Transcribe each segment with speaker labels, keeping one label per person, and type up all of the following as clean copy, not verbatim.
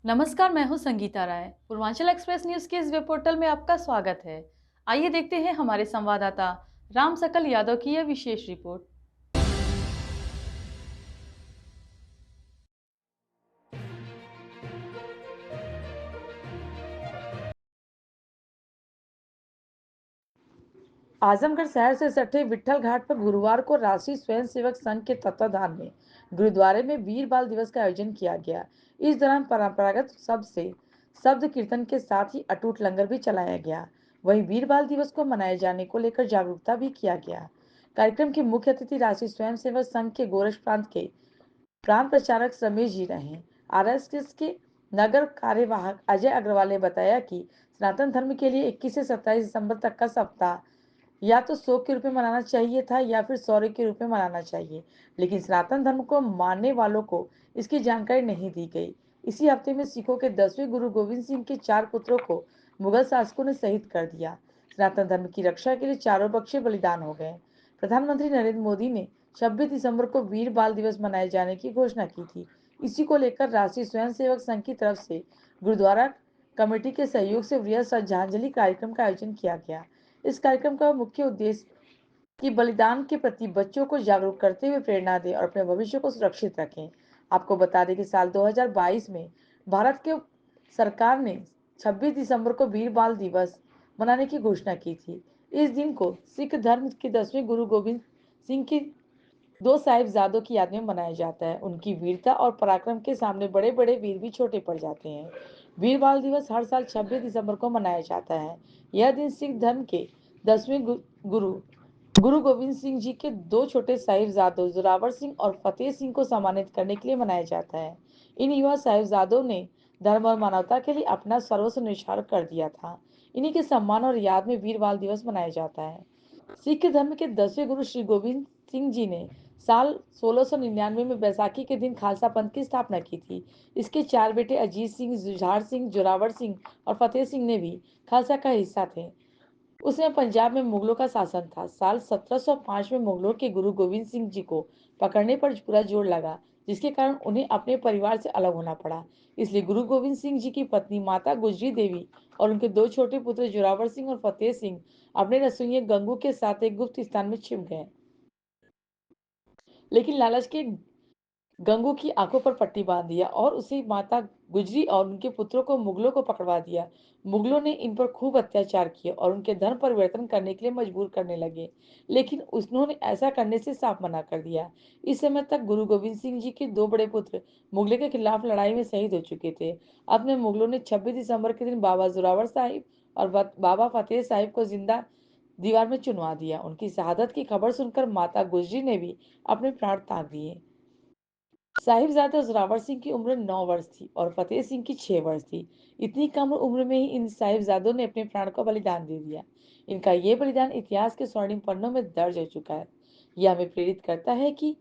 Speaker 1: नमस्कार, मैं हूं संगीता राय। पूर्वांचल एक्सप्रेस न्यूज के इस वेब पोर्टल में आपका स्वागत है। आइए देखते हैं हमारे संवाददाता राम सकल यादव की यह विशेष रिपोर्ट।
Speaker 2: आजमगढ़ शहर से सटे विट्ठल घाट पर गुरुवार को राष्ट्रीय स्वयंसेवक संघ के तत्वाधान में गुरुद्वारे में वीर बाल दिवस का आयोजन किया गया। इस दौरान परंपरागत शब्द कीर्तन के साथ ही अटूट लंगर भी चलाया गया। वहीं वीर बाल दिवस को मनाए जाने को लेकर जागरूकता भी किया गया। कार्यक्रम के मुख्य अतिथि राष्ट्रीय स्वयंसेवक संघ के गोरख प्रांत के प्रांत प्रचारक रमेश जी रहे। आरएसएस के नगर कार्यवाहक अजय अग्रवाल ने बताया कि सनातन धर्म के लिए 21 से 27 दिसंबर तक का सप्ताह या तो शोक के रूप में मनाना चाहिए था या फिर शौर्य के रूप में मनाना चाहिए, लेकिन सनातन धर्म को मानने वालों को इसकी जानकारी नहीं दी गई। इसी हफ्ते में सिखों के 10वें गुरु गोविंद सिंह के 4 पुत्रों को मुगल शासकों ने शहीद कर दिया। सनातन धर्म की रक्षा के लिए चारों पक्षे बलिदान हो गए। प्रधानमंत्री नरेंद्र मोदी ने 26 दिसंबर को वीर बाल दिवस मनाए जाने की घोषणा की थी। इसी को लेकर राष्ट्रीय स्वयंसेवक संघ की तरफ से गुरुद्वारा कमेटी के सहयोग से वृहद श्रद्धांजलि कार्यक्रम का आयोजन किया गया। इस कार्यक्रम का मुख्य उद्देश्य कि बलिदान के प्रति बच्चों को जागरूक करते हुए प्रेरणा दें और अपने भविष्य को सुरक्षित रखें। आपको बता दें कि साल 2022 में भारत के सरकार ने 26 दिसंबर को वीर बाल दिवस मनाने की घोषणा की थी। इस दिन को सिख धर्म के 10वें गुरु गोविंद सिंह की 2 साहिबजादों की याद में मनाया जाता है। उनकी वीरता और पराक्रम के सामने बड़े बड़े वीर भी छोटे पड़ जाते हैं। वीर बाल दिवस हर साल 26 दिसंबर को मनाया जाता है। यह दिन सिख धर्म के 10वें गुरु गुरु गोविंद सिंह जी के 2 छोटे साहिबजादों जोरावर सिंह और फतेह सिंह को सम्मानित करने के लिए मनाया जाता है। इन युवा साहिबजादों ने धर्म और मानवता के लिए अपना सर्वस्व न्यौछावर कर दिया था। इन्हीं के सम्मान और याद में वीर बाल दिवस मनाया जाता है। सिख धर्म के 10वें गुरु श्री गोविंद सिंह जी ने साल 1699 में बैसाखी के दिन खालसा पंथ की स्थापना की थी। इसके 4 बेटे अजीत सिंह, जुझार सिंह, जोरावर सिंह और फतेह सिंह ने भी खालसा का हिस्सा थे। उसमें पंजाब में मुगलों का शासन था। साल 1705 में मुगलों के गुरु गोविंद सिंह जी को पकड़ने पर पूरा जोर लगा, जिसके कारण उन्हें अपने परिवार से अलग होना पड़ा। इसलिए गुरु गोविंद सिंह जी की पत्नी माता गुजरी देवी और उनके 2 छोटे पुत्र जोरावर सिंह और फतेह सिंह अपने रसोइये गंगू के साथ एक गुप्त स्थान में छिप गए। लेकिन लालच के गंगू की आंखों पर पट्टी बांध दिया और उसे माता गुजरी और उनके पुत्रों को मुगलों को पकड़वा दिया। मुगलों ने इन पर खूब अत्याचार किए और उनके धर्म परिवर्तन करने के लिए मजबूर करने लगे, लेकिन उन्होंने ऐसा करने से साफ मना कर दिया। इस समय तक गुरु गोविंद सिंह जी के 2 बड़े पुत्र मुगलों के खिलाफ लड़ाई में शहीद हो चुके थे। अब में मुगलों ने 26 दिसंबर के दिन बाबा जोरावर साहिब और बाबा फतेह साहिब को जिंदा दीवार में चुनवा दिया। उनकी शहादत की खबर सुनकर माता गुजरी ने भी अपने प्राण त्याग दिए। साहिबजादा जोरावर सिंह की उम्र 9 वर्ष थी और फतेह सिंह की 6 वर्ष थी। इतनी कम उम्र में ही इन साहिबजादों ने अपने प्राण को बलिदान दे दिया। इनका ये बलिदान इतिहास के स्वर्णिम पन्नों में दर्ज हो चुका है। यह हमें प्रेरित करता है कि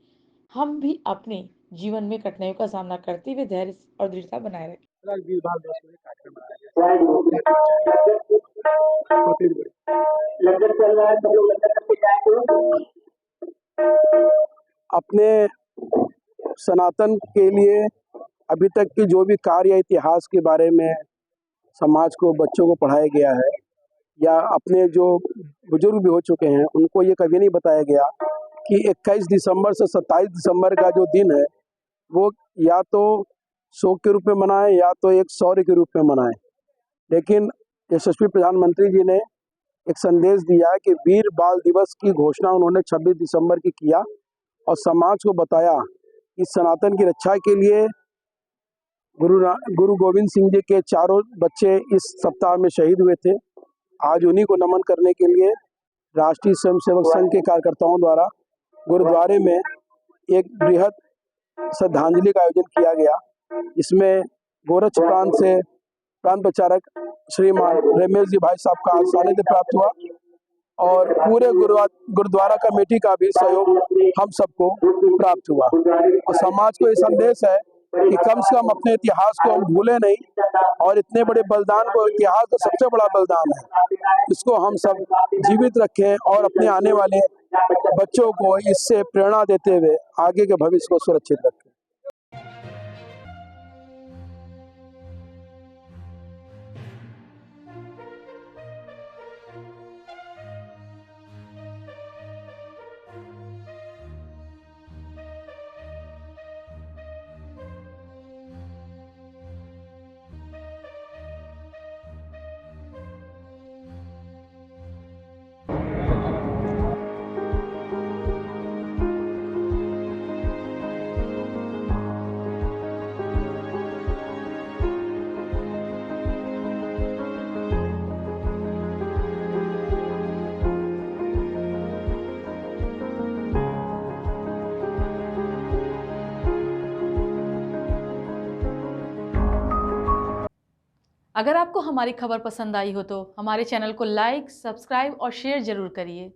Speaker 2: हम भी अपने जीवन में कठिनाइयों का सामना करते हुए धैर्य और दृढ़ता बनाए रखें।
Speaker 3: अपने सनातन के लिए अभी तक की जो भी कार्य या इतिहास के बारे में समाज को, बच्चों को पढ़ाया गया है, या अपने जो बुजुर्ग भी हो चुके हैं उनको ये कभी नहीं बताया गया कि 21 दिसंबर से 27 दिसंबर का जो दिन है वो या तो शोक के रूप में मनाएं या तो एक शौर्य के रूप में मनाएं। लेकिन यशस्वी प्रधानमंत्री जी ने एक संदेश दिया कि वीर बाल दिवस की घोषणा उन्होंने 26 दिसंबर की किया और समाज को बताया कि सनातन की रक्षा के लिए गुरु गोविंद सिंह जी के चारों बच्चे इस सप्ताह में शहीद हुए थे। आज उन्हीं को नमन करने के लिए राष्ट्रीय स्वयंसेवक संघ के कार्यकर्ताओं द्वारा गुरुद्वारे में एक बृहद श्रद्धांजलि का आयोजन किया गया। इसमें गोरक्ष प्रांत से प्रांत प्रचारक श्रीमान रमेश जी भाई साहब का सानिध्य प्राप्त हुआ और पूरे गुरुद्वारा कमेटी का भी सहयोग हम सबको प्राप्त हुआ। और समाज को ये संदेश है कि कम से कम अपने इतिहास को हम भूले नहीं और इतने बड़े बलिदान को, इतिहास तो सबसे बड़ा बलिदान है, इसको हम सब जीवित रखें और अपने आने वाले बच्चों को इससे प्रेरणा देते हुए आगे के भविष्य को सुरक्षित रखें।
Speaker 1: अगर आपको हमारी खबर पसंद आई हो तो हमारे चैनल को लाइक, सब्सक्राइब और शेयर जरूर करिए।